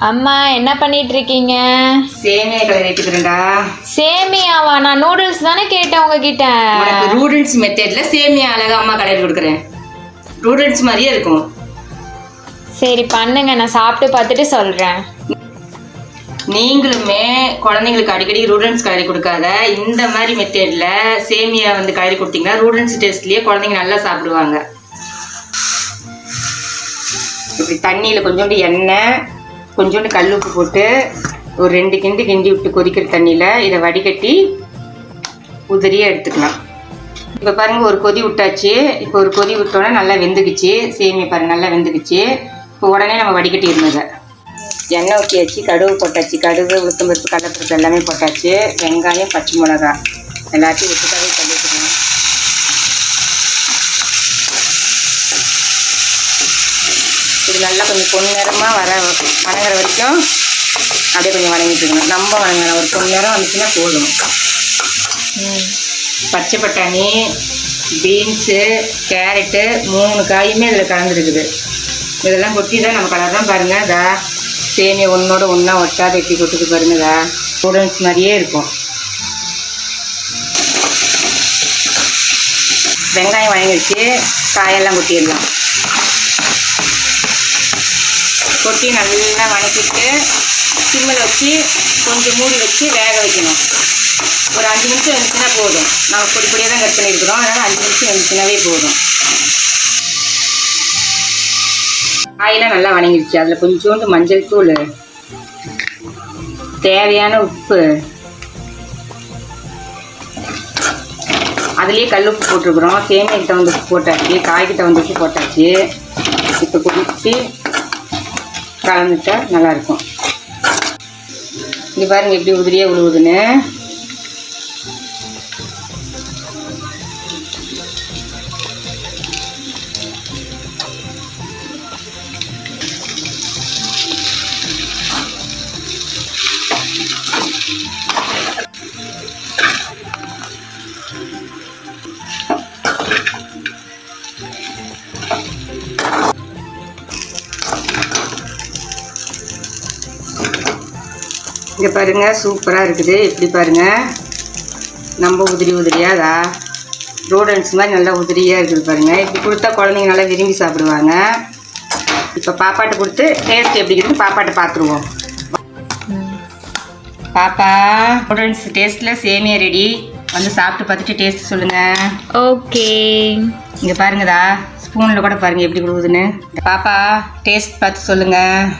அம்மா என்ன பண்ணிட்டு இருக்கீங்க? சேமியா கலரிட்டுக்கிறேன்டா. சேமியாவா? நான் நூடுல்ஸ் தானே கேட்டேன் உங்ககிட்ட. உனக்கு நூடுல்ஸ் மெத்தட்ல சேமியா அழகா அம்மா கலரி கொடுக்குறேன். நூடுல்ஸ் மாதிரியே இருக்கும். சரி பண்ணுங்க, நான் சாப்பிட்டு பார்த்துட்டு சொல்றேன். நீங்களுமே குழந்தைங்களுக்கு அடிக்கடி நூடுல்ஸ் கலரி கொடுக்காத இந்த மாதிரி மெத்தட்ல சேமியா வந்து கலரி கொடுத்தீங்கன்னா நூடுல்ஸ் டேஸ்ட்லயே குழந்தைங்க நல்லா சாப்பிடுவாங்க. இப்படி தண்ணியில் கொஞ்சோண்டு எண்ணெய் கொஞ்சோண்டு கல் உப்பு போட்டு ஒரு 2 கிண்டி விட்டு கொதிக்கிற தண்ணியில் இதை வடிகட்டி உதிரியாக எடுத்துக்கலாம். இப்போ பாருங்கள் ஒரு கொதி விட்டாச்சு. இப்போ ஒரு கொதி விட்டோன்னா நல்லா வெந்துக்குச்சு. சேமியா பாருங்கள் நல்லா வெந்துக்குச்சு. இப்போ உடனே நம்ம வடிகட்டி இருந்ததை எண்ணெய் ஊற்றியாச்சு, கடுகு போட்டாச்சு. கடுகு, உளுத்தம்பருப்பு, கடலைப்பருப்பு எல்லாமே போட்டாச்சு. வெங்காயம், பச்சை மிளகா எல்லாத்தையும் விட்டுக்காவே கழுவிட்டுக்கணும். இது நல்லா கொஞ்சம் பொன்னிறமாக வணங்குற வரைக்கும் அப்படியே கொஞ்சம் வணங்கிட்டுருக்கணும். நம்ம வணங்கணும். ஒரு பொன்னிறம் வந்துச்சுன்னா போதும். பச்சை பட்டாணி, பீன்ஸு, கேரட்டு 3 காயுமே இதில் கலந்துருக்குது. இதெல்லாம் கொட்டி தான் நம்ம கலர் தான் பாருங்கள். இதா சேமியா ஒன்றோட ஒன்றா ஒட்டாத எட்டி கொட்டுக்கு பாருங்கதா நூடுல்ஸ் மாதிரியே இருக்கும். வெங்காயம் வணங்கிடுச்சு. காயெல்லாம் கொட்டிடலாம். கொட்டி நல்லா வணக்கிட்டு சிம்மில் வச்சு கொஞ்சம் மூடி வச்சு வேக வைக்கணும். ஒரு 5 நிமிஷம் வந்துச்சுன்னா போதும். நம்ம பொடியாக தான் கட் பண்ணியிருக்கிறோம். அதனால் 5 நிமிஷம் வந்துச்சுனாவே போதும். காயெல்லாம் நல்லா வணங்கிடுச்சு. அதில் கொஞ்சோண்டு மஞ்சள் தூள், தேவையான உப்பு, அதுலேயே கல் உப்பு போட்டிருக்குறோம். சேமியாக்கு தகுந்த உப்பு போட்டாச்சு, காய்க்கு தகுந்த உப்பு போட்டாச்சு. இப்போ கொதிச்சு கலந்துட்டா நல்லாயிருக்கும். இங்கே பாருங்கள் எப்படி உதிரியாக விழுவுதுன்னு. இங்கே பாருங்கள் சூப்பராக இருக்குது. எப்படி பாருங்கள் நம்ம உதிரியாதா நூடுல்ஸ் மாதிரி நல்லா உதிரியாக இருக்குது பாருங்கள். இப்படி கொடுத்தா குழந்தைங்க நல்லா விரும்பி சாப்பிடுவாங்க. இப்போ பாப்பாட்ட கொடுத்து டேஸ்ட் எப்படி இருக்குது பாப்பாட்ட பார்த்துருவோம். பாப்பா நூடுல்ஸ் டேஸ்ட்டில் சேமியா ரெடி. வந்து சாப்பிட்டு பார்த்துட்டு டேஸ்ட் சொல்லுங்கள். ஓகே. இங்கே பாருங்கதா ஸ்பூனில் கூட பாருங்கள் எப்படி கொடுக்குதுன்னு. பாப்பா டேஸ்ட் பார்த்து சொல்லுங்கள்.